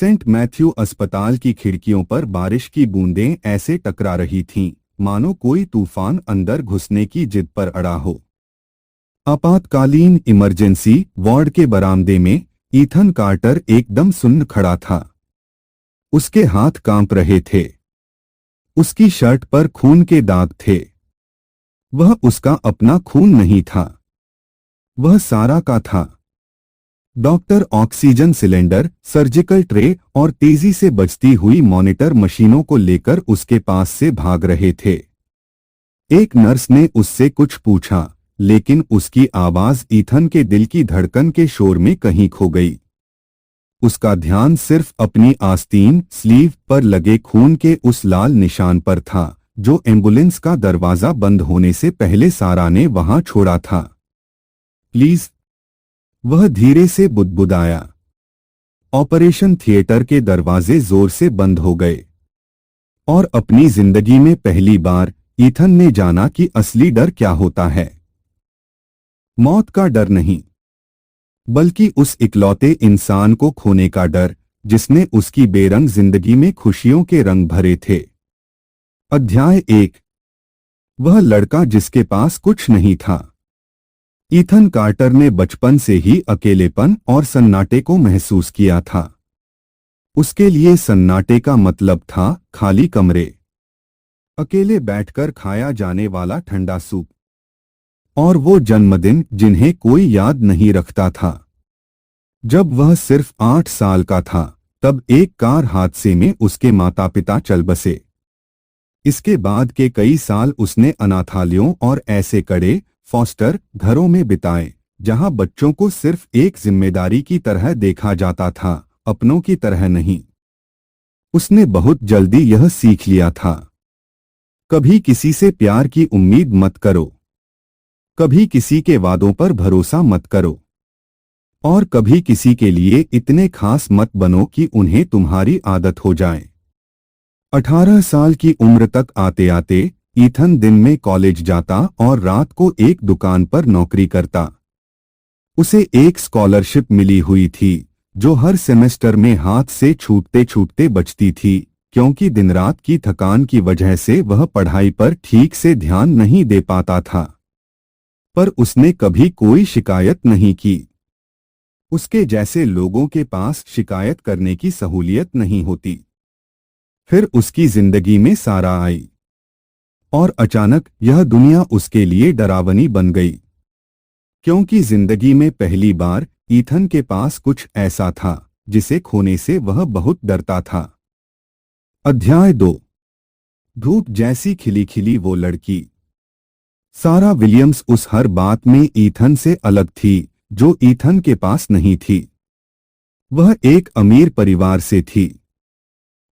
Saint Matthew अस्पताल की खिड़कियों पर बारिश की बूंदें ऐसे टकरा रही थीं, मानो कोई तूफान अंदर घुसने की जिद पर अड़ा हो। आपातकालीन इमरजेंसी वार्ड के बरामदे में ईथन कार्टर एकदम सुन्न खड़ा था। उसके हाथ कांप रहे थे। उसकी शर्ट पर खून के दाग थे। वह उसका अपना खून नहीं था, वह सारा का था। Doctor oxygen cylinder, surgical tray और तेजी से बजती हुई मॉनिटर मशीनों को लेकर उसके पास से भाग रहे थे। एक नर्स ने उससे कुछ पूछा, लेकिन उसकी आवाज ईथन के दिल की धड़कन के शोर में कहीं खो गई। उसका ध्यान सिर्फ अपनी आस्तीन स्लीव पर लगे खून के उस लाल निशान पर था, जो एम्बुलेंस का दरवाजा बंद होने से पहले सारा ने वहां छोड़ा था। प्लीज, वह धीरे से बुदबुदाया। ऑपरेशन थिएटर के दरवाजे जोर से बंद हो गए और अपनी जिंदगी में पहली बार ईथन ने जाना कि असली डर क्या होता है। मौत का डर नहीं, बल्कि उस इकलौते इंसान को खोने का डर जिसने उसकी बेरंग जिंदगी में खुशियों के रंग भरे थे। अध्याय 1। वह लड़का जिसके पास कुछ नहीं था। ईथन कार्टर ने बचपन से ही अकेलेपन और सन्नाटे को महसूस किया था। उसके लिए सन्नाटे का मतलब था खाली कमरे, अकेले बैठकर खाया जाने वाला ठंडा सूप, और वो जन्मदिन जिन्हें कोई याद नहीं रखता था। जब वह सिर्फ 8 साल का था, तब एक कार हादसे में उसके माता पिता चल बसे। इसके बाद के कई साल उसने अनाथालयों और ऐसे कड़े फॉस्टर घरों में बिताए, जहां बच्चों को सिर्फ एक जिम्मेदारी की तरह देखा जाता था, अपनों की तरह नहीं। उसने बहुत जल्दी यह सीख लिया था, कभी किसी से प्यार की उम्मीद मत करो, कभी किसी के वादों पर भरोसा मत करो, और कभी किसी के लिए इतने खास मत बनो कि उन्हें तुम्हारी आदत हो जाए। 18 साल की उम्र तक आते आते ईथन दिन में कॉलेज जाता और रात को एक दुकान पर नौकरी करता। उसे एक स्कॉलरशिप मिली हुई थी, जो हर सेमेस्टर में हाथ से छूटते छूटते बचती थी, क्योंकि दिन रात की थकान की वजह से वह पढ़ाई पर ठीक से ध्यान नहीं दे पाता था। पर उसने कभी कोई शिकायत नहीं की। उसके जैसे लोगों के पास शिकायत करने की सहूलियत नहीं होती। फिर उसकी जिंदगी में सारा आई, और अचानक यह दुनिया उसके लिए डरावनी बन गई, क्योंकि जिंदगी में पहली बार ईथन के पास कुछ ऐसा था जिसे खोने से वह बहुत डरता था। अध्याय 2। धूप जैसी खिली खिली वो लड़की। सारा विलियम्स उस हर बात में ईथन से अलग थी जो ईथन के पास नहीं थी। वह एक अमीर परिवार से थी।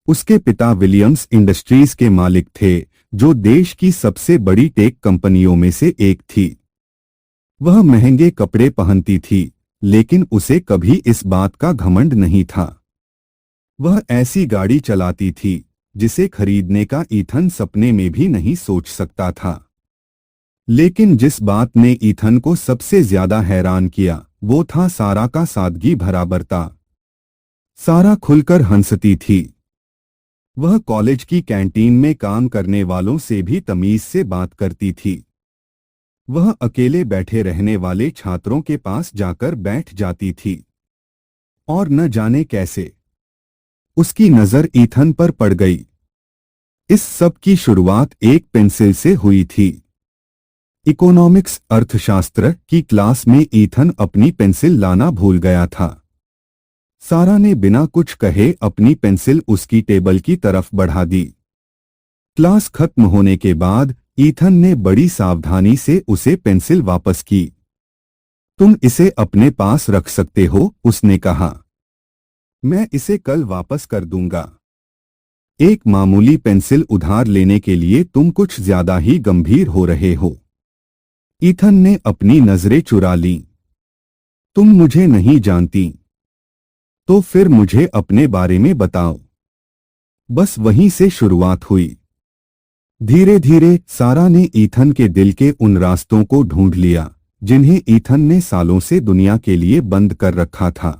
उसके पिता विलियम्स इंडस्ट्रीज के मालिक थे, जो देश की सबसे बड़ी टेक कंपनियों में से एक थी। वह महंगे कपड़े पहनती थी, लेकिन उसे कभी इस बात का घमंड नहीं था। वह ऐसी गाड़ी चलाती थी जिसे खरीदने का ईथन सपने में भी नहीं सोच सकता था। लेकिन जिस बात ने ईथन को सबसे ज्यादा हैरान किया, वो था सारा का सादगी भरा बर्ताव। सारा खुलकर हंसती थी। वह कॉलेज की कैंटीन में काम करने वालों से भी तमीज से बात करती थी। वह अकेले बैठे रहने वाले छात्रों के पास जाकर बैठ जाती थी। और न जाने कैसे उसकी नजर ईथन पर पड़ गई। इस सब की शुरुआत एक पेंसिल से हुई थी। इकोनॉमिक्स अर्थशास्त्र की क्लास में ईथन अपनी पेंसिल लाना भूल गया था। सारा ने बिना कुछ कहे अपनी पेंसिल उसकी टेबल की तरफ बढ़ा दी। क्लास खत्म होने के बाद ईथन ने बड़ी सावधानी से उसे पेंसिल वापस की। तुम इसे अपने पास रख सकते हो, उसने कहा। मैं इसे कल वापस कर दूंगा। एक मामूली पेंसिल उधार लेने के लिए तुम कुछ ज्यादा ही गंभीर हो रहे हो। ईथन ने अपनी नजरें चुरा लीं। तुम मुझे नहीं जानती, तो फिर मुझे अपने बारे में बताओ। बस वहीं से शुरुआत हुई। धीरे धीरे सारा ने ईथन के दिल के उन रास्तों को ढूंढ लिया जिन्हें ईथन ने सालों से दुनिया के लिए बंद कर रखा था।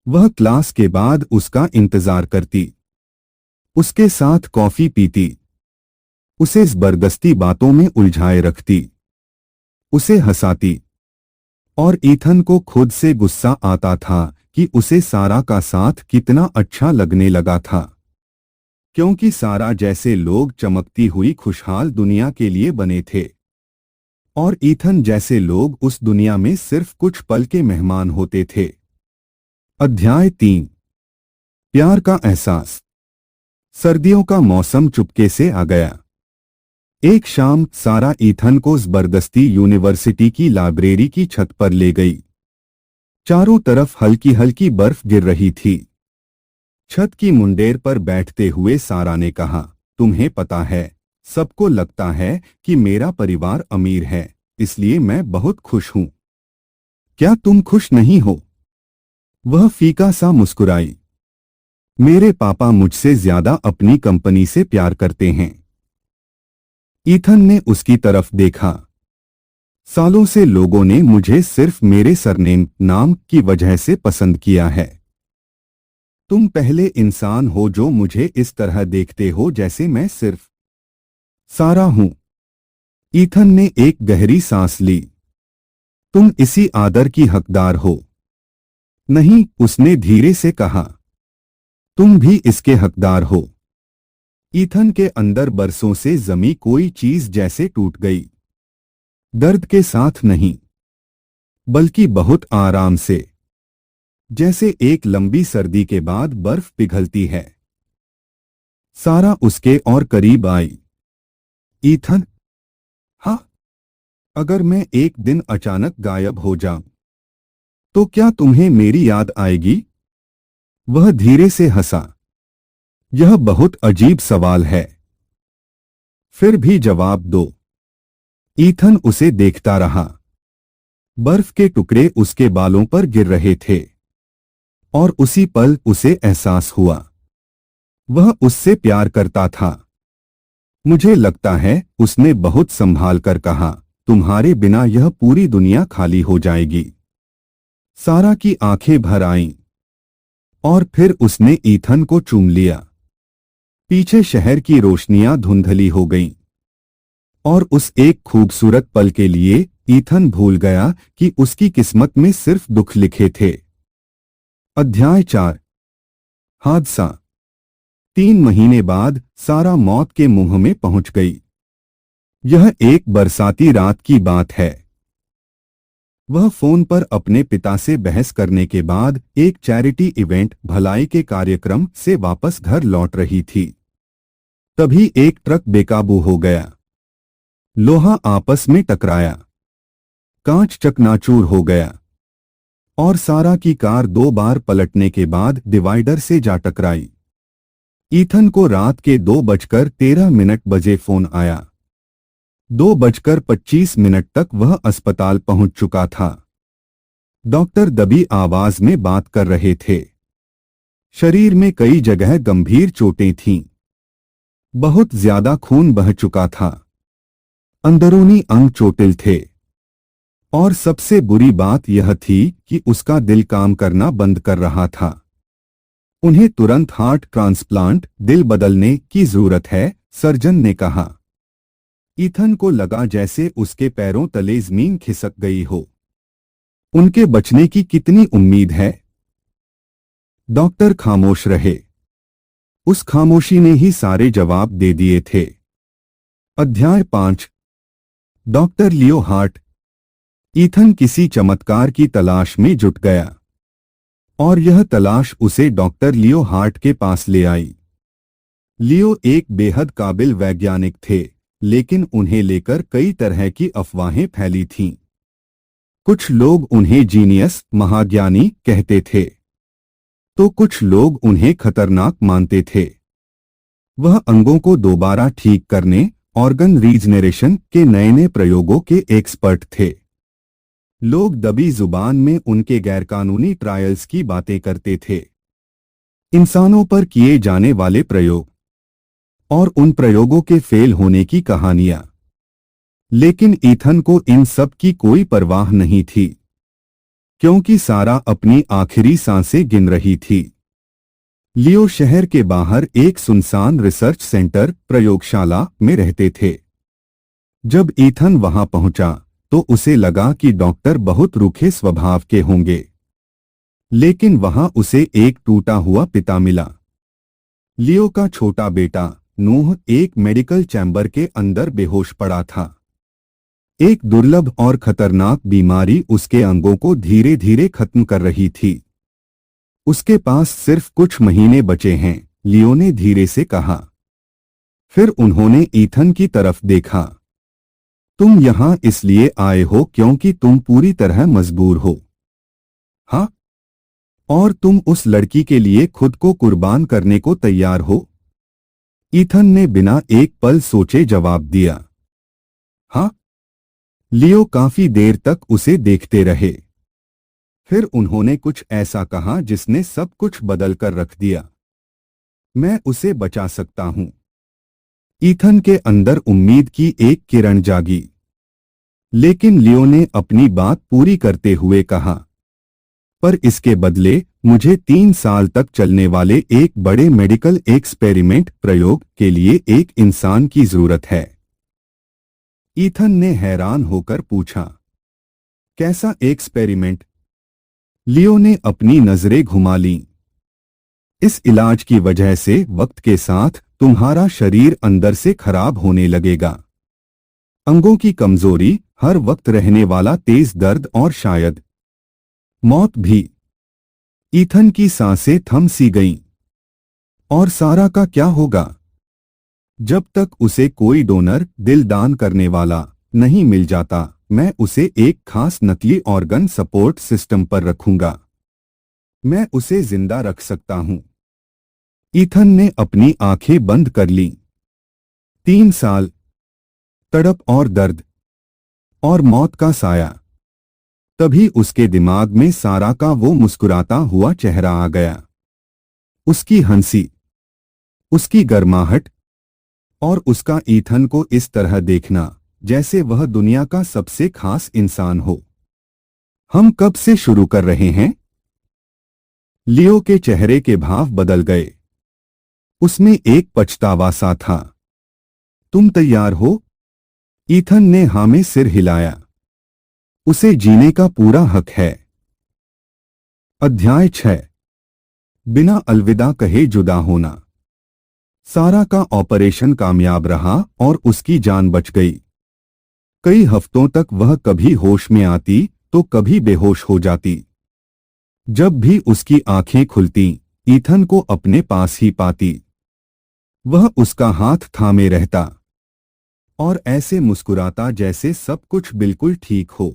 वह क्लास के बाद उसका इंतजार करती, उसके साथ कॉफी पीती, उसे जबरदस्ती बातों में उलझाए रखती, उसे हंसाती। और ईथन को खुद से गुस्सा आता था कि उसे सारा का साथ कितना अच्छा लगने लगा था, क्योंकि सारा जैसे लोग चमकती हुई खुशहाल दुनिया के लिए बने थे और ईथन जैसे लोग उस दुनिया में सिर्फ कुछ पल के मेहमान होते थे। अध्याय 3। प्यार का एहसास। सर्दियों का मौसम चुपके से आ गया। एक शाम सारा ईथन को जबरदस्ती यूनिवर्सिटी की लाइब्रेरी की छत पर ले गई। चारों तरफ हल्की हल्की बर्फ गिर रही थी। छत की मुंडेर पर बैठते हुए सारा ने कहा, तुम्हें पता है, सबको लगता है कि मेरा परिवार अमीर है, इसलिए मैं बहुत खुश हूं। क्या तुम खुश नहीं हो? वह फीका सा मुस्कुराई। मेरे पापा मुझसे ज्यादा अपनी कंपनी से प्यार करते हैं। ईथन ने उसकी तरफ देखा। सालों से लोगों ने मुझे सिर्फ मेरे सरनेम नाम की वजह से पसंद किया है। तुम पहले इंसान हो जो मुझे इस तरह देखते हो जैसे मैं सिर्फ सारा हूं। ईथन ने एक गहरी सांस ली। तुम इसी आदर की हकदार हो। नहीं, उसने धीरे से कहा, तुम भी इसके हकदार हो। ईथन के अंदर बरसों से जमी कोई चीज जैसे टूट गई। दर्द के साथ नहीं, बल्कि बहुत आराम से, जैसे एक लंबी सर्दी के बाद बर्फ पिघलती है। सारा उसके और करीब आई। ईथन, हाँ, अगर मैं एक दिन अचानक गायब हो जाऊं तो क्या तुम्हें मेरी याद आएगी? वह धीरे से हंसा। यह बहुत अजीब सवाल है। फिर भी जवाब दो। ईथन उसे देखता रहा। बर्फ के टुकड़े उसके बालों पर गिर रहे थे और उसी पल उसे एहसास हुआ, वह उससे प्यार करता था। मुझे लगता है, उसने बहुत संभाल कर कहा, तुम्हारे बिना यह पूरी दुनिया खाली हो जाएगी। सारा की आंखें भर आईं और फिर उसने ईथन को चूम लिया। पीछे शहर की रोशनियां धुंधली हो गईं और उस एक खूबसूरत पल के लिए ईथन भूल गया कि उसकी किस्मत में सिर्फ दुख लिखे थे। अध्याय 4। हादसा। 3 महीने बाद सारा मौत के मुंह में पहुंच गई। यह एक बरसाती रात की बात है। वह फोन पर अपने पिता से बहस करने के बाद एक चैरिटी इवेंट भलाई के कार्यक्रम से वापस घर लौट रही थी। तभी एक ट्रक बेकाबू हो गया। लोहा आपस में टकराया, कांच चकनाचूर हो गया और सारा की कार 2 बार पलटने के बाद डिवाइडर से जा टकराई। ईथन को रात के 2:13 बजे फोन आया। 2:25 तक वह अस्पताल पहुंच चुका था। डॉक्टर दबी आवाज में बात कर रहे थे। शरीर में कई जगह गंभीर चोटें थीं। बहुत ज्यादा खून बह चुका था। अंदरूनी अंग चोटिल थे और सबसे बुरी बात यह थी कि उसका दिल काम करना बंद कर रहा था। उन्हें तुरंत हार्ट ट्रांसप्लांट, दिल बदलने की जरूरत है, सर्जन ने कहा। ईथन को लगा जैसे उसके पैरों तले जमीन खिसक गई हो। उनके बचने की कितनी उम्मीद है? डॉक्टर खामोश रहे। उस खामोशी ने ही सारे जवाब दे दिए थे। अध्याय 5। डॉक्टर लियो हार्ट। ईथन किसी चमत्कार की तलाश में जुट गया और यह तलाश उसे डॉक्टर लियो हार्ट के पास ले आई। लियो एक बेहद काबिल वैज्ञानिक थे, लेकिन उन्हें लेकर कई तरह की अफवाहें फैली थीं। कुछ लोग उन्हें जीनियस, महाज्ञानी कहते थे, तो कुछ लोग उन्हें खतरनाक मानते थे। वह अंगों को दोबारा ठीक करने, ऑर्गन रीजनरेशन के नए प्रयोगों के एक्सपर्ट थे। लोग दबी जुबान में उनके गैरकानूनी ट्रायल्स की बातें करते थे, इंसानों पर किए जाने वाले प्रयोग और उन प्रयोगों के फेल होने की कहानियां। लेकिन ईथन को इन सब की कोई परवाह नहीं थी। क्योंकि सारा अपनी आखिरी सांसें गिन रही थी। लियो शहर के बाहर एक सुनसान रिसर्च सेंटर प्रयोगशाला में रहते थे। जब ईथन वहां पहुंचा तो उसे लगा कि डॉक्टर बहुत रूखे स्वभाव के होंगे, लेकिन वहां उसे एक टूटा हुआ पिता मिला। लियो का छोटा बेटा नूह एक मेडिकल चैम्बर के अंदर बेहोश पड़ा था। एक दुर्लभ और खतरनाक बीमारी उसके अंगों को धीरे धीरे खत्म कर रही थी। उसके पास सिर्फ कुछ महीने बचे हैं, लियो ने धीरे से कहा। फिर उन्होंने ईथन की तरफ देखा। तुम यहां इसलिए आए हो क्योंकि तुम पूरी तरह मजबूर हो? हाँ? और तुम उस लड़की के लिए खुद को कुर्बान करने को तैयार हो? ईथन ने बिना एक पल सोचे जवाब दिया। हाँ? लियो काफी देर तक उसे देखते रहे। फिर उन्होंने कुछ ऐसा कहा जिसने सब कुछ बदल कर रख दिया। मैं उसे बचा सकता हूं। ईथन के अंदर उम्मीद की एक किरण जागी। लेकिन लियो ने अपनी बात पूरी करते हुए कहा, पर इसके बदले मुझे 3 साल तक चलने वाले एक बड़े मेडिकल एक्सपेरिमेंट प्रयोग के लिए एक इंसान की जरूरत है। ईथन ने हैरान होकर पूछा, कैसा एक्सपेरिमेंट? लियो ने अपनी नजरें घुमा लीं। इस इलाज की वजह से वक्त के साथ तुम्हारा शरीर अंदर से खराब होने लगेगा। अंगों की कमजोरी, हर वक्त रहने वाला तेज दर्द और शायद मौत भी। ईथन की सांसें थम सी गईं। और सारा का क्या होगा? जब तक उसे कोई डोनर, दिल दान करने वाला नहीं मिल जाता, मैं उसे एक खास नकली ऑर्गन सपोर्ट सिस्टम पर रखूंगा। मैं उसे जिंदा रख सकता हूं। ईथन ने अपनी आंखें बंद कर लीं। 3 साल, तड़प और दर्द और मौत का साया। तभी उसके दिमाग में सारा का वो मुस्कुराता हुआ चेहरा आ गया। उसकी हंसी, उसकी गर्माहट और उसका ईथन को इस तरह देखना जैसे वह दुनिया का सबसे खास इंसान हो। हम कब से शुरू कर रहे हैं? लियो के चेहरे के भाव बदल गए। उसमें एक पछतावा सा था। तुम तैयार हो? ईथन ने हाँ में सिर हिलाया। उसे जीने का पूरा हक है। अध्याय 6। बिना अलविदा कहे जुदा होना। सारा का ऑपरेशन कामयाब रहा और उसकी जान बच गई। कई हफ्तों तक वह कभी होश में आती तो कभी बेहोश हो जाती। जब भी उसकी आंखें खुलती, ईथन को अपने पास ही पाती। वह उसका हाथ थामे रहता और ऐसे मुस्कुराता जैसे सब कुछ बिल्कुल ठीक हो।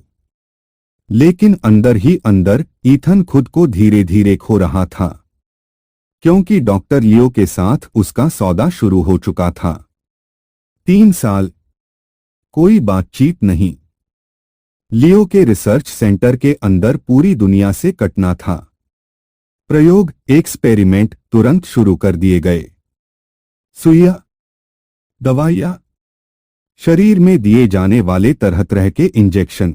लेकिन अंदर ही अंदर ईथन खुद को धीरे धीरे खो रहा था, क्योंकि डॉक्टर लियो के साथ उसका सौदा शुरू हो चुका था। 3 साल, कोई बातचीत नहीं। लियो के रिसर्च सेंटर के अंदर पूरी दुनिया से कटना था। प्रयोग, एक्सपेरिमेंट तुरंत शुरू कर दिए गए। सुइयां, दवाइयां, शरीर में दिए जाने वाले तरह तरह के इंजेक्शन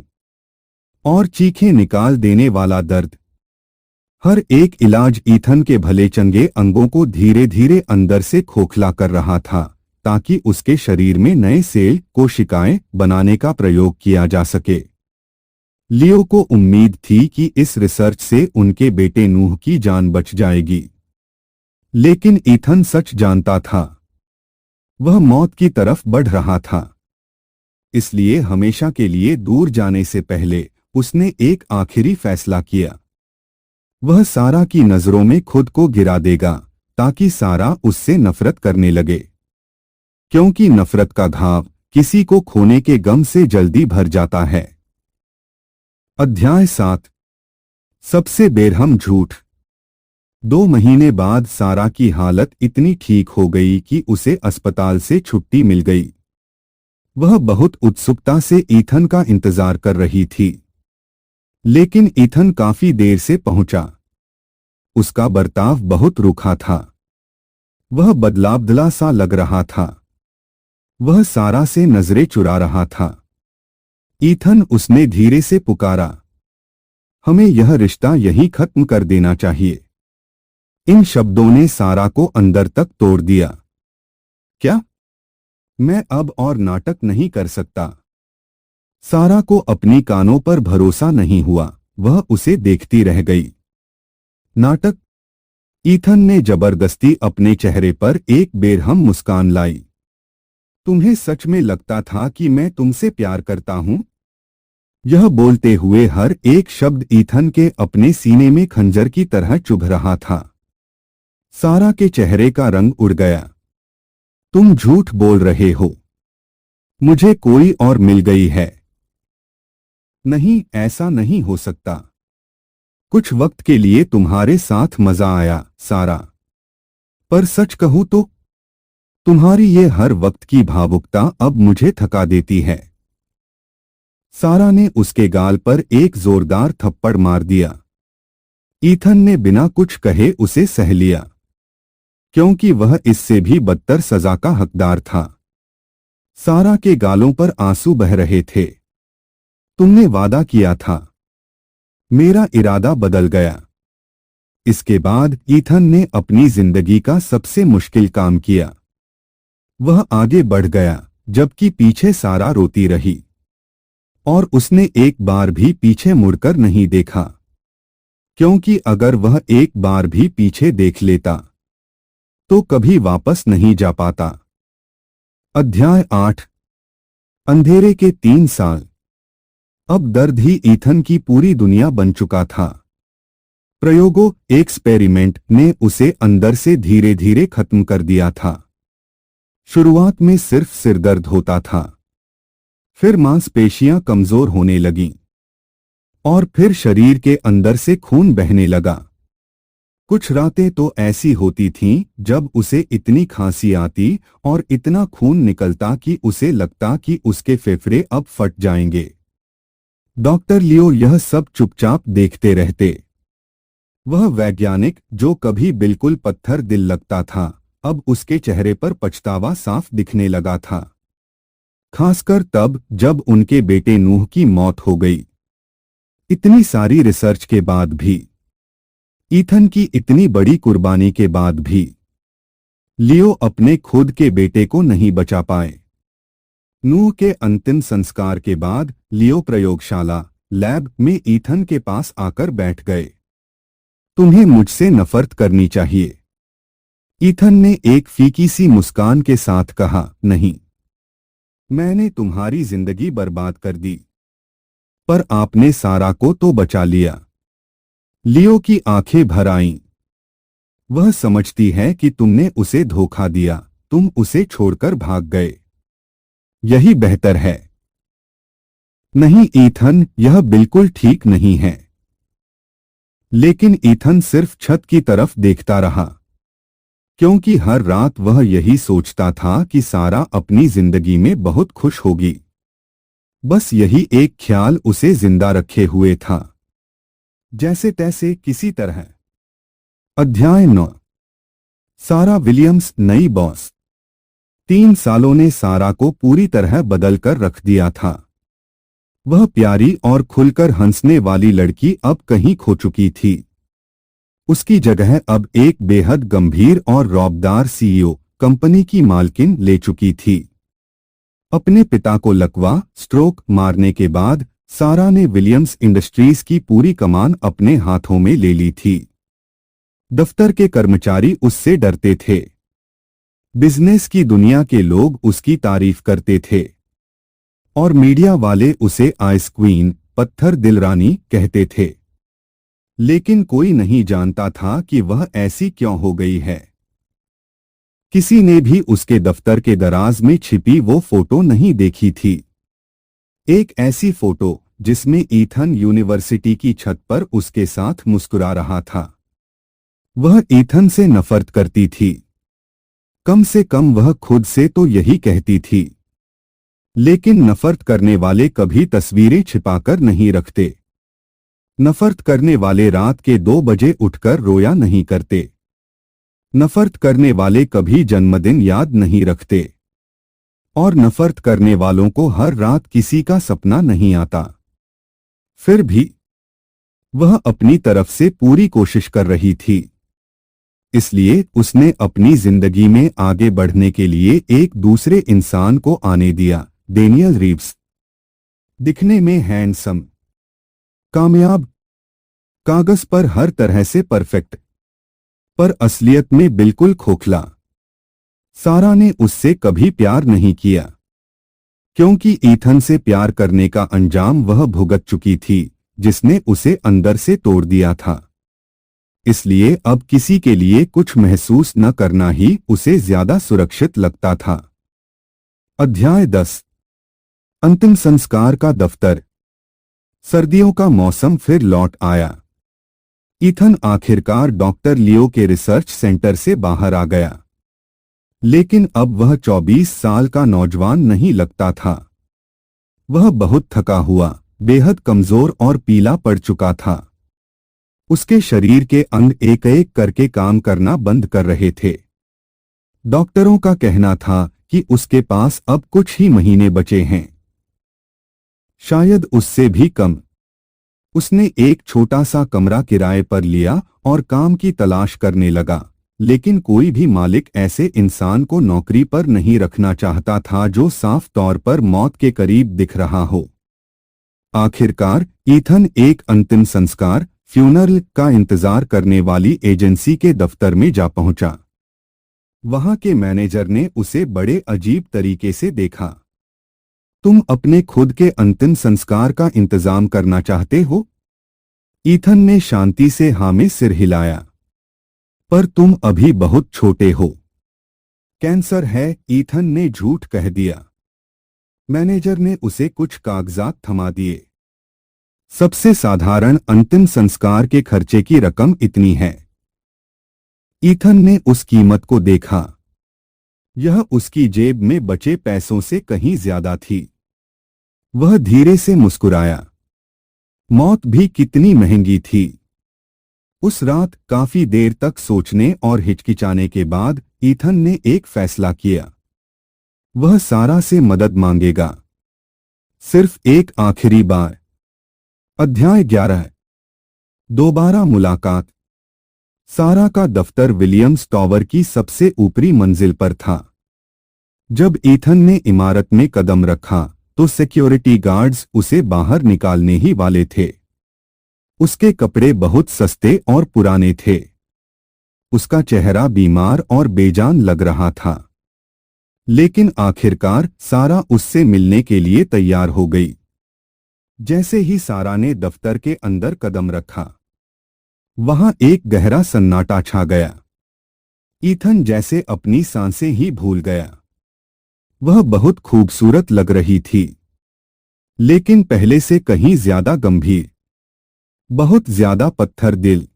और चीखें निकाल देने वाला दर्द। हर एक इलाज ईथन के भले चंगे अंगों को धीरे धीरे अंदर से खोखला कर रहा था, ताकि उसके शरीर में नए सेल, कोशिकाएं बनाने का प्रयोग किया जा सके। लियो को उम्मीद थी कि इस रिसर्च से उनके बेटे नूह की जान बच जाएगी। लेकिन ईथन सच जानता था। वह मौत की तरफ बढ़ रहा था। इसलिए हमेशा के लिए दूर जाने से पहले उसने एक आखिरी फैसला किया। वह सारा की नजरों में खुद को गिरा देगा, ताकि सारा उससे नफरत करने लगे। क्योंकि नफरत का घाव किसी को खोने के गम से जल्दी भर जाता है। अध्याय 7। सबसे बेरहम झूठ। 2 महीने बाद सारा की हालत इतनी ठीक हो गई कि उसे अस्पताल से छुट्टी मिल गई। वह बहुत उत्सुकता से ईथन का इंतजार कर रही थी। लेकिन ईथन काफी देर से पहुंचा। उसका बर्ताव बहुत रूखा था। वह बदलाबदला सा लग रहा था। वह सारा से नजरें चुरा रहा था। ईथन, उसने धीरे से पुकारा। हमें यह रिश्ता यहीं खत्म कर देना चाहिए। इन शब्दों ने सारा को अंदर तक तोड़ दिया। क्या? मैं अब और नाटक नहीं कर सकता। सारा को अपनी कानों पर भरोसा नहीं हुआ, वह उसे देखती रह गई। नाटक? ईथन ने जबरदस्ती अपने चेहरे पर एक बेरहम मुस्कान लाई। तुम्हें सच में लगता था कि मैं तुमसे प्यार करता हूं? यह बोलते हुए हर एक शब्द ईथन के अपने सीने में खंजर की तरह चुभ रहा था। सारा के चेहरे का रंग उड़ गया। तुम झूठ बोल रहे हो। मुझे कोई और मिल गई है। नहीं, ऐसा नहीं हो सकता। कुछ वक्त के लिए तुम्हारे साथ मजा आया सारा, पर सच कहूं तो तुम्हारी ये हर वक्त की भावुकता अब मुझे थका देती है। सारा ने उसके गाल पर एक जोरदार थप्पड़ मार दिया। ईथन ने बिना कुछ कहे उसे सह लिया, क्योंकि वह इससे भी बदतर सजा का हकदार था। सारा के गालों पर आंसू बह रहे थे। तुमने वादा किया था। मेरा इरादा बदल गया। इसके बाद ईथन ने अपनी जिंदगी का सबसे मुश्किल काम किया। वह आगे बढ़ गया, जबकि पीछे सारा रोती रही, और उसने एक बार भी पीछे मुड़कर नहीं देखा, क्योंकि अगर वह एक बार भी पीछे देख लेता तो कभी वापस नहीं जा पाता। अध्याय 8। अंधेरे के 3 साल। अब दर्द ही ईथन की पूरी दुनिया बन चुका था। प्रयोगों, एक्सपेरिमेंट ने उसे अंदर से धीरे धीरे खत्म कर दिया था। शुरुआत में सिर्फ सिरदर्द होता था, फिर मांसपेशियां कमजोर होने लगीं, और फिर शरीर के अंदर से खून बहने लगा। कुछ रातें तो ऐसी होती थीं जब उसे इतनी खांसी आती और इतना खून निकलता कि उसे लगता कि उसके फेफड़े अब फट जाएंगे। डॉक्टर लियो यह सब चुपचाप देखते रहते। वह वैज्ञानिक जो कभी बिल्कुल पत्थर दिल लगता था, अब उसके चेहरे पर पछतावा साफ दिखने लगा था। खासकर तब जब उनके बेटे नूह की मौत हो गई। इतनी सारी रिसर्च के बाद भी, ईथन की इतनी बड़ी कुर्बानी के बाद भी, लियो अपने खुद के बेटे को नहीं बचा पाए। नूह के अंतिम संस्कार के बाद लियो प्रयोगशाला लैब में ईथन के पास आकर बैठ गए। तुम्हें मुझसे नफरत करनी चाहिए, ईथन ने एक फीकी सी मुस्कान के साथ कहा। नहीं, मैंने तुम्हारी जिंदगी बर्बाद कर दी, पर आपने सारा को तो बचा लिया। लियो की आंखें भर आईं। वह समझती है कि तुमने उसे धोखा दिया, तुम उसे छोड़कर भाग गए। यही बेहतर है। नहीं ईथन, यह बिल्कुल ठीक नहीं है। लेकिन ईथन सिर्फ छत की तरफ देखता रहा, क्योंकि हर रात वह यही सोचता था कि सारा अपनी जिंदगी में बहुत खुश होगी। बस यही एक ख्याल उसे जिंदा रखे हुए था, जैसे तैसे किसी तरह। अध्याय 9। सारा विलियम्स नई बॉस। 3 सालों ने सारा को पूरी तरह बदल कर रख दिया था। वह प्यारी और खुलकर हंसने वाली लड़की अब कहीं खो चुकी थी। उसकी जगह अब एक बेहद गंभीर और रौबदार सीईओ कंपनी की मालकिन ले चुकी थी। अपने पिता को लकवा स्ट्रोक मारने के बाद सारा ने विलियम्स इंडस्ट्रीज की पूरी कमान अपने हाथों में ले ली थी। दफ्तर के कर्मचारी उससे डरते थे। बिजनेस की दुनिया के लोग उसकी तारीफ करते थे, और मीडिया वाले उसे आइस क्वीन, पत्थर दिल रानी कहते थे। लेकिन कोई नहीं जानता था कि वह ऐसी क्यों हो गई है। किसी ने भी उसके दफ्तर के दराज में छिपी वो फोटो नहीं देखी थी। एक ऐसी फोटो जिसमें ईथन यूनिवर्सिटी की छत पर उसके साथ मुस्कुरा रहा था। वह ईथन से नफरत करती थी। कम से कम वह खुद से तो यही कहती थी। लेकिन नफरत करने वाले कभी तस्वीरें छिपाकर नहीं रखते। नफरत करने वाले रात के 2 बजे उठकर रोया नहीं करते। नफरत करने वाले कभी जन्मदिन याद नहीं रखते। और नफरत करने वालों को हर रात किसी का सपना नहीं आता। फिर भी वह अपनी तरफ से पूरी कोशिश कर रही थी, इसलिए उसने अपनी जिंदगी में आगे बढ़ने के लिए एक दूसरे इंसान को आने दिया। डेनियल रीव्स दिखने में हैंडसम, कामयाब, कागज पर हर तरह से परफेक्ट, पर असलियत में बिल्कुल खोखला। सारा ने उससे कभी प्यार नहीं किया, क्योंकि ईथन से प्यार करने का अंजाम वह भुगत चुकी थी, जिसने उसे अंदर से तोड़ दिया था। इसलिए अब किसी के लिए कुछ महसूस न करना ही उसे ज्यादा सुरक्षित लगता था। अध्याय 10। अंतिम संस्कार का दफ्तर। सर्दियों का मौसम फिर लौट आया। ईथन आखिरकार डॉक्टर लियो के रिसर्च सेंटर से बाहर आ गया, लेकिन अब वह 24 साल का नौजवान नहीं लगता था। वह बहुत थका हुआ, बेहद कमजोर और पीला पड़ चुका था। उसके शरीर के अंग एक एक करके काम करना बंद कर रहे थे। डॉक्टरों का कहना था कि उसके पास अब कुछ ही महीने बचे हैं, शायद उससे भी कम। उसने एक छोटा सा कमरा किराए पर लिया और काम की तलाश करने लगा, लेकिन कोई भी मालिक ऐसे इंसान को नौकरी पर नहीं रखना चाहता था जो साफ तौर पर मौत के करीब दिख रहा हो। आखिरकार ईथन एक अंतिम संस्कार फ्यूनरल का इंतजार करने वाली एजेंसी के दफ्तर में जा पहुंचा। वहां के मैनेजर ने उसे बड़े अजीब तरीके से देखा। तुम अपने खुद के अंतिम संस्कार का इंतजाम करना चाहते हो? ईथन ने शांति से हाँ में सिर हिलाया। पर तुम अभी बहुत छोटे हो। कैंसर है, ईथन ने झूठ कह दिया। मैनेजर ने उसे कुछ कागजात थमा दिए। सबसे साधारण अंतिम संस्कार के खर्चे की रकम इतनी है। ईथन ने उस कीमत को देखा। यह उसकी जेब में बचे पैसों से कहीं ज्यादा थी। वह धीरे से मुस्कुराया। मौत भी कितनी महंगी थी। उस रात काफी देर तक सोचने और हिचकिचाने के बाद ईथन ने एक फैसला किया। वह सारा से मदद मांगेगा, सिर्फ एक आखिरी बार। अध्याय 11। दोबारा मुलाकात। सारा का दफ्तर विलियम्स टावर की सबसे ऊपरी मंजिल पर था। जब ईथन ने इमारत में कदम रखा तो सिक्योरिटी गार्ड्स उसे बाहर निकालने ही वाले थे। उसके कपड़े बहुत सस्ते और पुराने थे। उसका चेहरा बीमार और बेजान लग रहा था। लेकिन आखिरकार सारा उससे मिलने के लिए तैयार हो गई। जैसे ही सारा ने दफ्तर के अंदर कदम रखा, वहां एक गहरा सन्नाटा छा गया। ईथन जैसे अपनी सांसें ही भूल गया। वह बहुत खूबसूरत लग रही थी, लेकिन पहले से कहीं ज्यादा गंभीर, बहुत ज्यादा पत्थर दिल।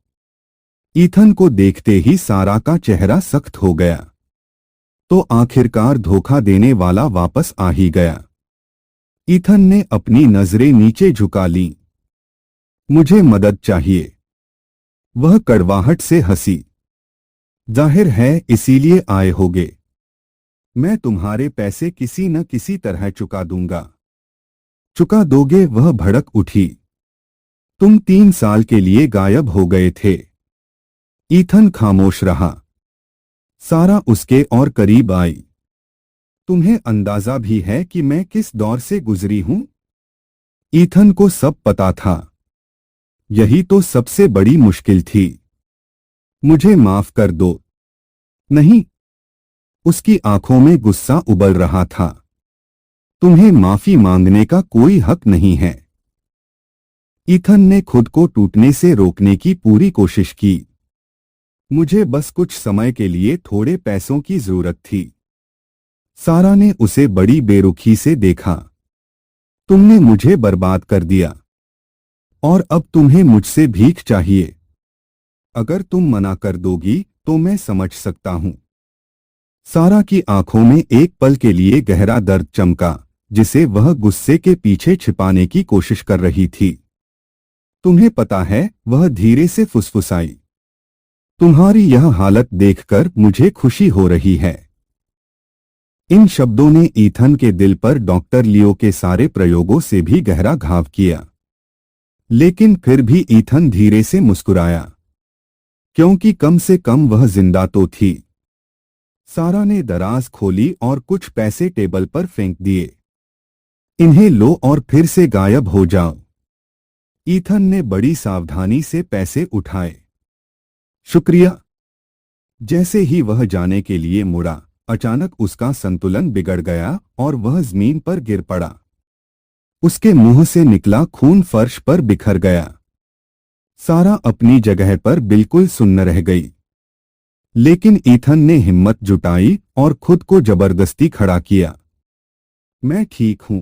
ईथन को देखते ही सारा का चेहरा सख्त हो गया। तो आखिरकार धोखा देने वाला वापस आ ही गया। ईथन ने अपनी नजरें नीचे झुका लीं। मुझे मदद चाहिए। वह कड़वाहट से हंसी। जाहिर है इसीलिए आए होगे। मैं तुम्हारे पैसे किसी न किसी तरह चुका दूंगा। चुका दोगे? वह भड़क उठी। तुम 3 साल के लिए गायब हो गए थे। ईथन खामोश रहा। सारा उसके और करीब आई। तुम्हें अंदाजा भी है कि मैं किस दौर से गुजरी हूं? ईथन को सब पता था। यही तो सबसे बड़ी मुश्किल थी। मुझे माफ कर दो। नहीं। उसकी आंखों में गुस्सा उबल रहा था। तुम्हें माफी मांगने का कोई हक नहीं है। ईथन ने खुद को टूटने से रोकने की पूरी कोशिश की। मुझे बस कुछ समय के लिए थोड़े पैसों की जरूरत थी। सारा ने उसे बड़ी बेरुखी से देखा। तुमने मुझे बर्बाद कर दिया और अब तुम्हें मुझसे भीख चाहिए। अगर तुम मना कर दोगी तो मैं समझ सकता हूं। सारा की आंखों में एक पल के लिए गहरा दर्द चमका, जिसे वह गुस्से के पीछे छिपाने की कोशिश कर रही थी। तुम्हें पता है, वह धीरे से फुसफुसाई। तुम्हारी यह हालत देखकर मुझे खुशी हो रही है। इन शब्दों ने ईथन के दिल पर डॉक्टर लियो के सारे प्रयोगों से भी गहरा घाव किया। लेकिन फिर भी ईथन धीरे से मुस्कुराया, क्योंकि कम से कम वह जिंदा तो थी। सारा ने दराज खोली और कुछ पैसे टेबल पर फेंक दिए। इन्हें लो और फिर से गायब हो जाओ। ईथन ने बड़ी सावधानी से पैसे उठाए। शुक्रिया। जैसे ही वह जाने के लिए मुड़ा, अचानक उसका संतुलन बिगड़ गया और वह जमीन पर गिर पड़ा। उसके मुंह से निकला खून फर्श पर बिखर गया। सारा अपनी जगह पर बिल्कुल सुन्न रह गई। लेकिन ईथन ने हिम्मत जुटाई और खुद को जबरदस्ती खड़ा किया। मैं ठीक हूं।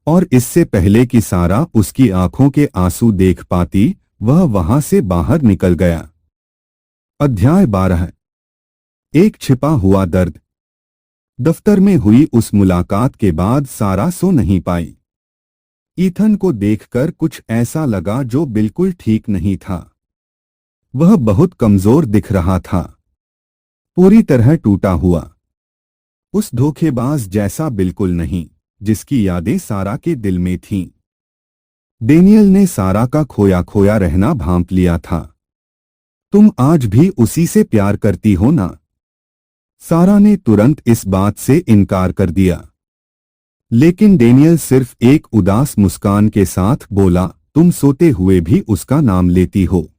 और इससे पहले कि सारा उसकी आंखों के आंसू देख पाती, वह वहां से बाहर निकल गया। अध्याय 12। एक छिपा हुआ दर्द। दफ्तर में हुई उस मुलाकात के बाद सारा सो नहीं पाई। ईथन को देखकर कुछ ऐसा लगा जो बिल्कुल ठीक नहीं था। वह बहुत कमजोर दिख रहा था, पूरी तरह टूटा हुआ, उस धोखेबाज जैसा बिल्कुल नहीं जिसकी यादें सारा के दिल में थीं। डेनियल ने सारा का खोया खोया रहना भांप लिया था। तुम आज भी उसी से प्यार करती हो ना? सारा ने तुरंत इस बात से इनकार कर दिया। लेकिन डेनियल सिर्फ एक उदास मुस्कान के साथ बोला, तुम सोते हुए भी उसका नाम लेती हो।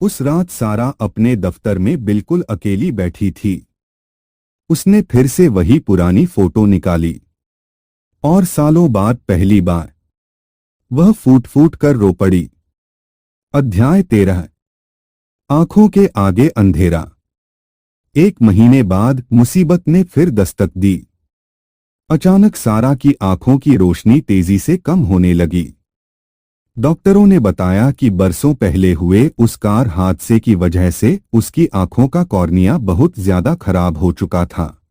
उस रात सारा अपने दफ्तर में बिल्कुल अकेली बैठी थी। उसने फिर से वही पुरानी फोटो निकाली और सालों बाद पहली बार वह फूट फूट कर रो पड़ी। अध्याय 13। आंखों के आगे अंधेरा। एक महीने बाद मुसीबत ने फिर दस्तक दी। अचानक सारा की आंखों की रोशनी तेजी से कम होने लगी। डॉक्टरों ने बताया कि बरसों पहले हुए उस कार हादसे की वजह से उसकी आंखों का कॉर्निया बहुत ज्यादा खराब हो चुका था।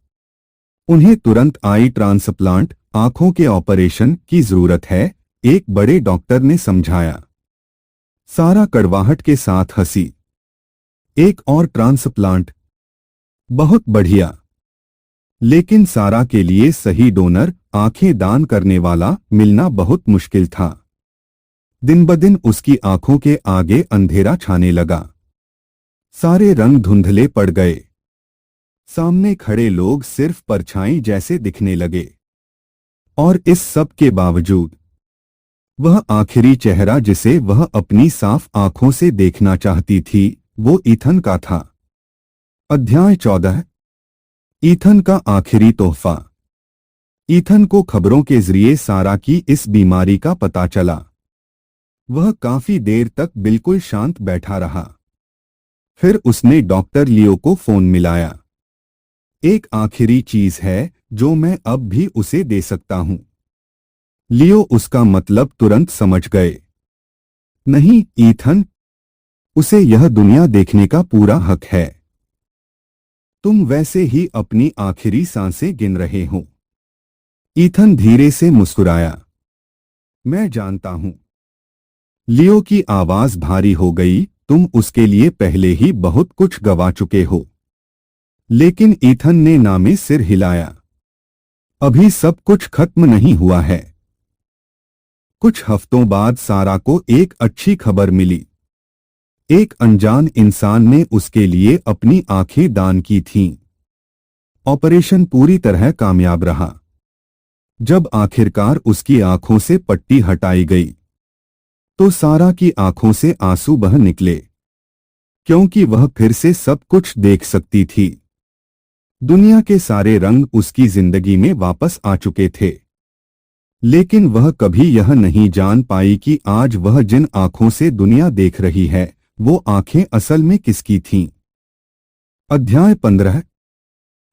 उन्हें तुरंत आई ट्रांसप्लांट आंखों के ऑपरेशन की जरूरत है, एक बड़े डॉक्टर ने समझाया। सारा कड़वाहट के साथ हंसी। एक और ट्रांसप्लांट? बहुत बढ़िया। लेकिन सारा के लिए सही डोनर, आंखें दान करने वाला मिलना बहुत मुश्किल था। दिन ब दिन उसकी आंखों के आगे अंधेरा छाने लगा। सारे रंग धुंधले पड़ गए। सामने खड़े लोग सिर्फ परछाई जैसे दिखने लगे। और इस सब के बावजूद वह आखिरी चेहरा जिसे वह अपनी साफ आंखों से देखना चाहती थी, वो ईथन का था। अध्याय 14। ईथन का आखिरी तोहफा। ईथन को खबरों के जरिए सारा की इस बीमारी का पता चला। वह काफी देर तक बिल्कुल शांत बैठा रहा। फिर उसने डॉक्टर लियो को फोन मिलाया। एक आखिरी चीज है जो मैं अब भी उसे दे सकता हूं। लियो उसका मतलब तुरंत समझ गए। नहीं ईथन, उसे यह दुनिया देखने का पूरा हक है। तुम वैसे ही अपनी आखिरी सांसें गिन रहे हो। ईथन धीरे से मुस्कुराया। मैं जानता हूं। लियो की आवाज भारी हो गई, तुम उसके लिए पहले ही बहुत कुछ गवा चुके हो। लेकिन ईथन ने नामे सिर हिलाया। अभी सब कुछ खत्म नहीं हुआ है। कुछ हफ्तों बाद सारा को एक अच्छी खबर मिली। एक अनजान इंसान ने उसके लिए अपनी आंखें दान की थीं। ऑपरेशन पूरी तरह कामयाब रहा। जब आखिरकार उसकी आंखों से पट्टी हटाई गई, तो सारा की आंखों से आंसू बह निकले, क्योंकि वह फिर से सब कुछ देख सकती थी। दुनिया के सारे रंग उसकी जिंदगी में वापस आ चुके थे। लेकिन वह कभी यह नहीं जान पाई कि आज वह जिन आंखों से दुनिया देख रही है, वो आंखें असल में किसकी थीं। अध्याय 15।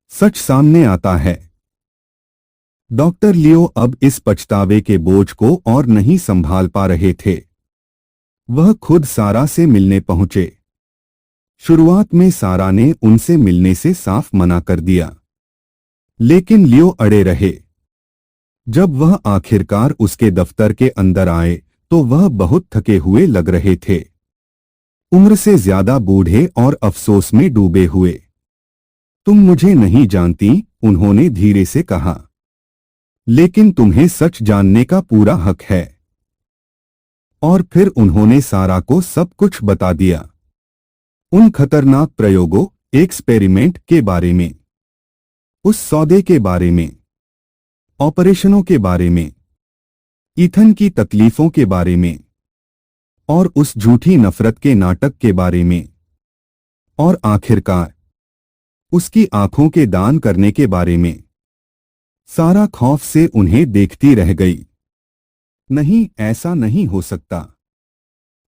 सच सामने आता है। डॉक्टर लियो अब इस पछतावे के बोझ को और नहीं संभाल पा रहे थे। वह खुद सारा से मिलने पहुंचे। शुरुआत में सारा ने उनसे मिलने से साफ मना कर दिया, लेकिन लियो अड़े रहे। जब वह आखिरकार उसके दफ्तर के अंदर आए, तो वह बहुत थके हुए लग रहे थे, उम्र से ज्यादा बूढ़े और अफसोस में डूबे हुए। तुम मुझे नहीं जानती, उन्होंने धीरे से कहा, लेकिन तुम्हें सच जानने का पूरा हक है। और फिर उन्होंने सारा को सब कुछ बता दिया। उन खतरनाक प्रयोगों, एक्सपेरिमेंट के बारे में, उस सौदे के बारे में, ऑपरेशनों के बारे में, ईथन की तकलीफों के बारे में, और उस झूठी नफरत के नाटक के बारे में, और आखिरकार उसकी आंखों के दान करने के बारे में। सारा खौफ से उन्हें देखती रह गई। नहीं, ऐसा नहीं हो सकता।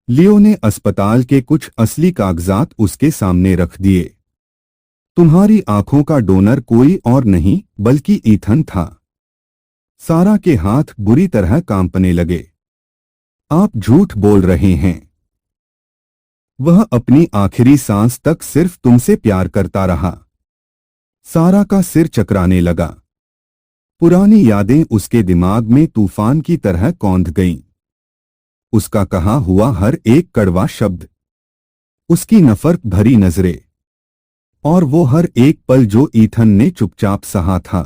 लियो ने अस्पताल के कुछ असली कागजात उसके सामने रख दिए। तुम्हारी आंखों का डोनर कोई और नहीं बल्कि ईथन था। सारा के हाथ बुरी तरह कांपने लगे। आप झूठ बोल रहे हैं। वह अपनी आखिरी सांस तक सिर्फ तुमसे प्यार करता रहा। सारा का सिर चकराने लगा। पुरानी यादें उसके दिमाग में तूफान की तरह कौंध गईं। उसका कहा हुआ हर एक कड़वा शब्द, उसकी नफरत भरी नजरें, और वो हर एक पल जो ईथन ने चुपचाप सहा था।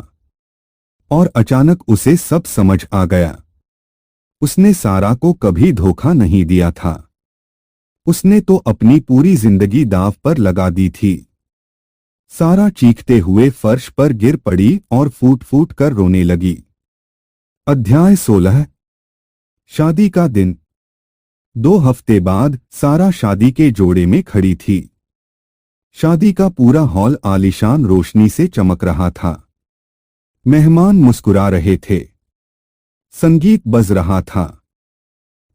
और अचानक उसे सब समझ आ गया। उसने सारा को कभी धोखा नहीं दिया था। उसने तो अपनी पूरी जिंदगी दांव पर लगा दी थी। सारा चीखते हुए फर्श पर गिर पड़ी और फूट फूट कर रोने लगी। अध्याय 16। शादी का दिन। 2 हफ्ते बाद सारा शादी के जोड़े में खड़ी थी। शादी का पूरा हॉल आलीशान रोशनी से चमक रहा था। मेहमान मुस्कुरा रहे थे। संगीत बज रहा था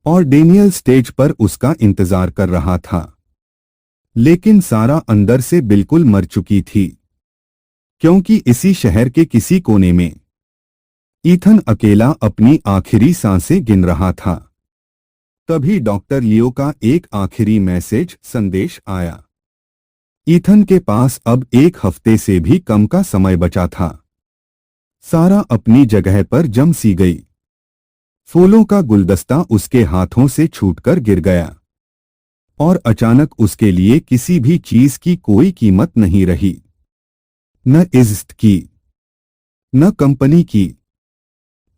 और डेनियल स्टेज पर उसका इंतजार कर रहा था। लेकिन सारा अंदर से बिल्कुल मर चुकी थी, क्योंकि इसी शहर के किसी कोने में ईथन अकेला अपनी आखिरी सांसें गिन रहा था। तभी डॉक्टर लियो का एक आखिरी मैसेज संदेश आया। ईथन के पास अब 1 हफ्ते से भी कम का समय बचा था। सारा अपनी जगह पर जम सी गई। फूलों का गुलदस्ता उसके हाथों से छूटकर गिर गया और अचानक उसके लिए किसी भी चीज की कोई कीमत नहीं रही। न इज्जत की, न कंपनी की,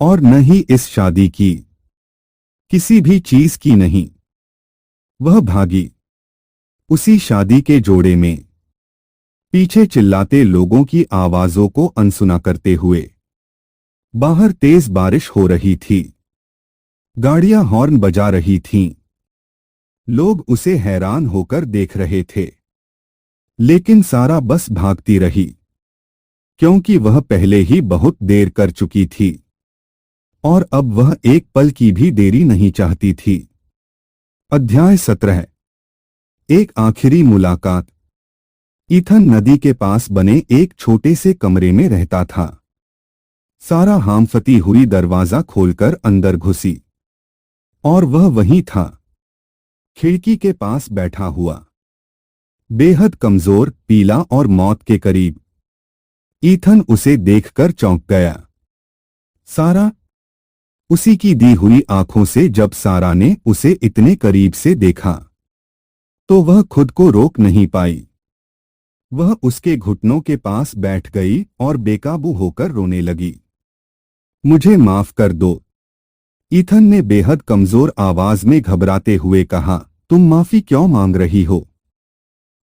और न ही इस शादी की। किसी भी चीज की नहीं। वह भागी उसी शादी के जोड़े में, पीछे चिल्लाते लोगों की आवाजों को अनसुना करते हुए। बाहर तेज बारिश हो रही थी। गाड़ियां हॉर्न बजा रही थीं। लोग उसे हैरान होकर देख रहे थे। लेकिन सारा बस भागती रही, क्योंकि वह पहले ही बहुत देर कर चुकी थी और अब वह एक पल की भी देरी नहीं चाहती थी। अध्याय 17। एक आखिरी मुलाकात। ईथन नदी के पास बने एक छोटे से कमरे में रहता था। सारा हांफती हुई दरवाजा खोलकर अंदर घुसी और वह वहीं था, खिड़की के पास बैठा हुआ, बेहद कमजोर, पीला और मौत के करीब। ईथन उसे देखकर चौंक गया। सारा, उसी की दी हुई आंखों से जब सारा ने उसे इतने करीब से देखा तो वह खुद को रोक नहीं पाई। वह उसके घुटनों के पास बैठ गई और बेकाबू होकर रोने लगी। मुझे माफ कर दो, ईथन ने बेहद कमजोर आवाज में घबराते हुए कहा। तुम माफी क्यों मांग रही हो?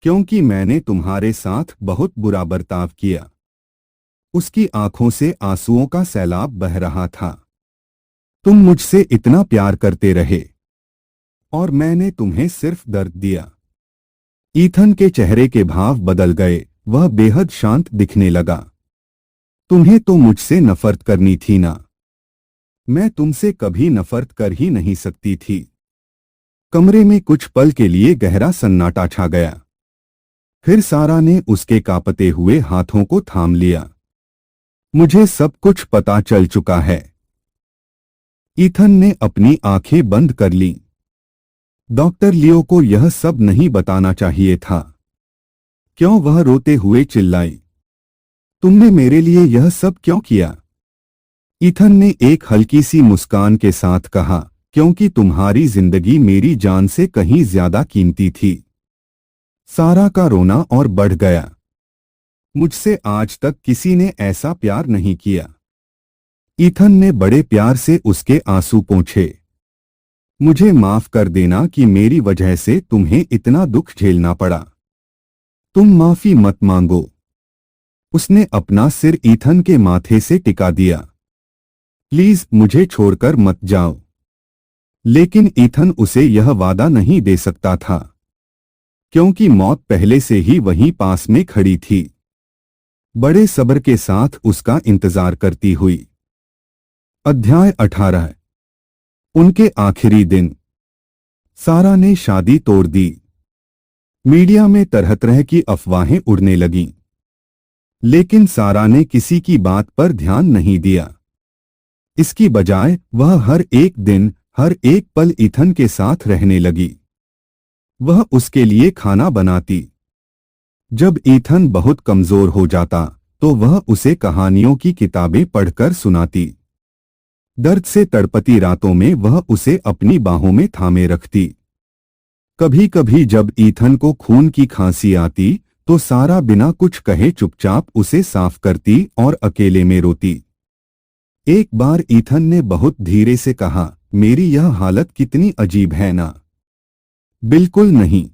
क्योंकि मैंने तुम्हारे साथ बहुत बुरा बर्ताव किया। उसकी आंखों से आंसुओं का सैलाब बह रहा था। तुम मुझसे इतना प्यार करते रहे और मैंने तुम्हें सिर्फ दर्द दिया। ईथन के चेहरे के भाव बदल गए। वह बेहद शांत दिखने लगा। तुम्हें तो मुझसे नफरत करनी थी ना? मैं तुमसे कभी नफरत कर ही नहीं सकती थी। कमरे में कुछ पल के लिए गहरा सन्नाटा छा गया। फिर सारा ने उसके कांपते हुए हाथों को थाम लिया। मुझे सब कुछ पता चल चुका है। ईथन ने अपनी आंखें बंद कर लीं। डॉक्टर लियो को यह सब नहीं बताना चाहिए था। क्यों? वह रोते हुए चिल्लाई। तुमने मेरे लिए यह सब क्यों किया? ईथन ने एक हल्की सी मुस्कान के साथ कहा, क्योंकि तुम्हारी जिंदगी मेरी जान से कहीं ज्यादा कीमती थी। सारा का रोना और बढ़ गया। मुझसे आज तक किसी ने ऐसा प्यार नहीं किया। ईथन ने बड़े प्यार से उसके आंसू पोंछे। मुझे माफ कर देना कि मेरी वजह से तुम्हें इतना दुख झेलना पड़ा। तुम माफी मत मांगो। उसने अपना सिर ईथन के माथे से टिका दिया। प्लीज मुझे छोड़कर मत जाओ। लेकिन ईथन उसे यह वादा नहीं दे सकता था, क्योंकि मौत पहले से ही वहीं पास में खड़ी थी, बड़े सब्र के साथ उसका इंतजार करती हुई। अध्याय 18। उनके आखिरी दिन। सारा ने शादी तोड़ दी। मीडिया में तरह तरह की अफवाहें उड़ने लगीं, लेकिन सारा ने किसी की बात पर ध्यान नहीं दिया। इसकी बजाय वह हर एक दिन, हर एक पल ईथन के साथ रहने लगी। वह उसके लिए खाना बनाती। जब ईथन बहुत कमजोर हो जाता तो वह उसे कहानियों की किताबें पढ़कर सुनाती। दर्द से तड़पती रातों में वह उसे अपनी बाहों में थामे रखती। कभी कभी जब ईथन को खून की खांसी आती तो सारा बिना कुछ कहे चुपचाप उसे साफ करती और अकेले में रोती। एक बार ईथन ने बहुत धीरे से कहा, मेरी यह हालत कितनी अजीब है ना? बिल्कुल नहीं।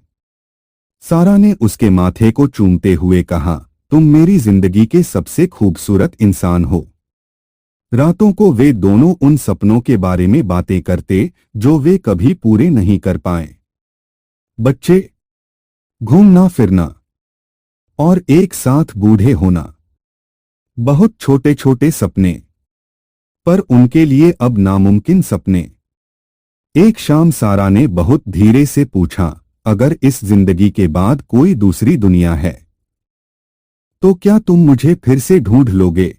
सारा ने उसके माथे को चूमते हुए कहा, तुम मेरी जिंदगी के सबसे खूबसूरत इंसान हो। रातों को वे दोनों उन सपनों के बारे में बातें करते जो वे कभी पूरे नहीं कर पाए। बच्चे, घूमना फिरना और एक साथ बूढ़े होना। बहुत छोटे छोटे सपने, पर उनके लिए अब नामुमकिन सपने। एक शाम सारा ने बहुत धीरे से पूछा, अगर इस जिंदगी के बाद कोई दूसरी दुनिया है तो क्या तुम मुझे फिर से ढूंढ लोगे?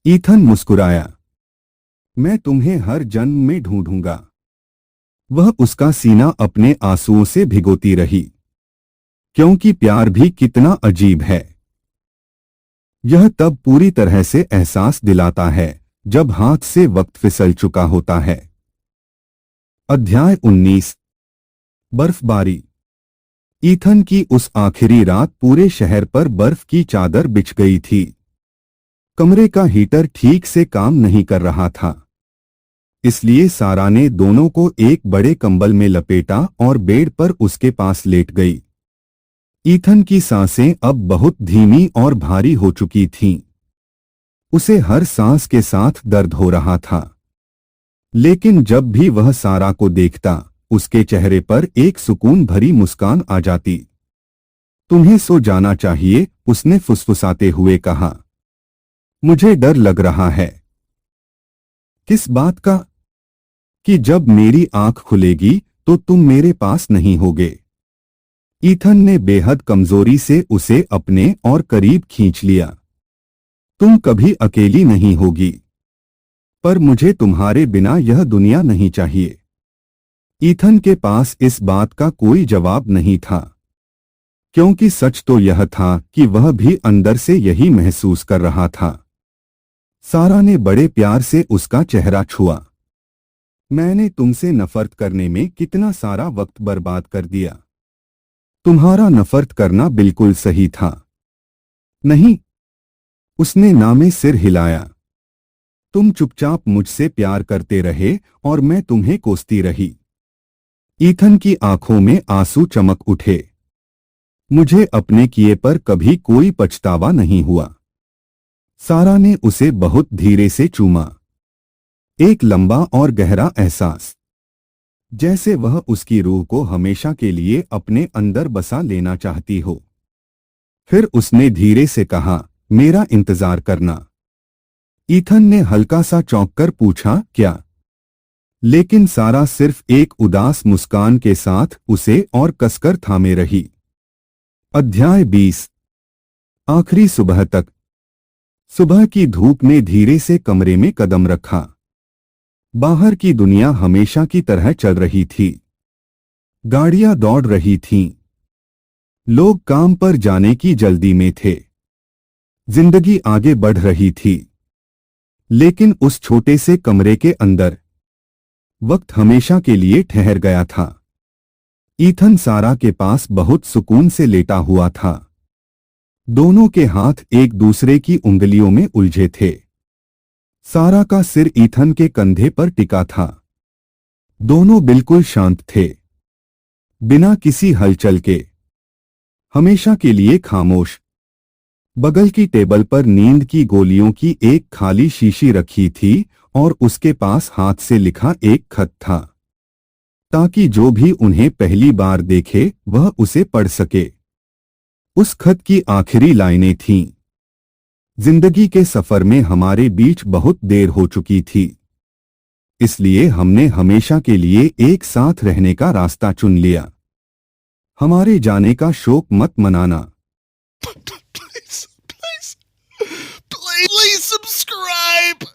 ईथन मुस्कुराया, मैं तुम्हें हर जन्म में ढूंढूंगा। वह उसका सीना अपने आंसुओं से भिगोती रही, क्योंकि प्यार भी कितना अजीब है। यह तब पूरी तरह से एहसास दिलाता है जब हाथ से वक्त फिसल चुका होता है। अध्याय 19। बर्फबारी। ईथन की उस आखिरी रात पूरे शहर पर बर्फ की चादर बिछ गई थी। कमरे का हीटर ठीक से काम नहीं कर रहा था, इसलिए सारा ने दोनों को एक बड़े कंबल में लपेटा और बेड पर उसके पास लेट गई। ईथन की सांसें अब बहुत धीमी और भारी हो चुकी थीं। उसे हर सांस के साथ दर्द हो रहा था, लेकिन जब भी वह सारा को देखता उसके चेहरे पर एक सुकून भरी मुस्कान आ जाती। तुम्हें सो जाना चाहिए, उसने फुसफुसाते हुए कहा। मुझे डर लग रहा है। किस बात का? कि जब मेरी आंख खुलेगी तो तुम मेरे पास नहीं होगे। ईथन ने बेहद कमजोरी से उसे अपने और करीब खींच लिया। तुम कभी अकेली नहीं होगी, पर मुझे तुम्हारे बिना यह दुनिया नहीं चाहिए। ईथन के पास इस बात का कोई जवाब नहीं था, क्योंकि सच तो यह था कि वह भी अंदर से यही महसूस कर रहा था। सारा ने बड़े प्यार से उसका चेहरा छुआ। मैंने तुमसे नफरत करने में कितना सारा वक्त बर्बाद कर दिया। तुम्हारा नफरत करना बिल्कुल सही था। नहीं, उसने नामे सिर हिलाया। तुम चुपचाप मुझसे प्यार करते रहे और मैं तुम्हें कोसती रही। ईथन की आंखों में आंसू चमक उठे। मुझे अपने किए पर कभी कोई पछतावा नहीं हुआ। सारा ने उसे बहुत धीरे से चूमा। एक लंबा और गहरा एहसास, जैसे वह उसकी रूह को हमेशा के लिए अपने अंदर बसा लेना चाहती हो। फिर उसने धीरे से कहा, मेरा इंतजार करना। ईथन ने हल्का सा चौंककर पूछा, क्या? लेकिन सारा सिर्फ एक उदास मुस्कान के साथ उसे और कसकर थामे रही। अध्याय 20। आखिरी सुबह तक। सुबह की धूप ने धीरे से कमरे में कदम रखा। बाहर की दुनिया हमेशा की तरह चल रही थी। गाड़ियां दौड़ रही थीं। लोग काम पर जाने की जल्दी में थे। जिंदगी आगे बढ़ रही थी, लेकिन उस छोटे से कमरे के अंदर वक्त हमेशा के लिए ठहर गया था। ईथन सारा के पास बहुत सुकून से लेटा हुआ था। दोनों के हाथ एक दूसरे की उंगलियों में उलझे थे। सारा का सिर ईथन के कंधे पर टिका था। दोनों बिल्कुल शांत थे, बिना किसी हलचल के, हमेशा के लिए खामोश। बगल की टेबल पर नींद की गोलियों की एक खाली शीशी रखी थी और उसके पास हाथ से लिखा एक खत था, ताकि जो भी उन्हें पहली बार देखे वह उसे पढ़ सके। उस खत की आखिरी लाइनें थीं, जिंदगी के सफर में हमारे बीच बहुत देर हो चुकी थी, इसलिए हमने हमेशा के लिए एक साथ रहने का रास्ता चुन लिया। हमारे जाने का शोक मत मनाना। Please, please, please subscribe.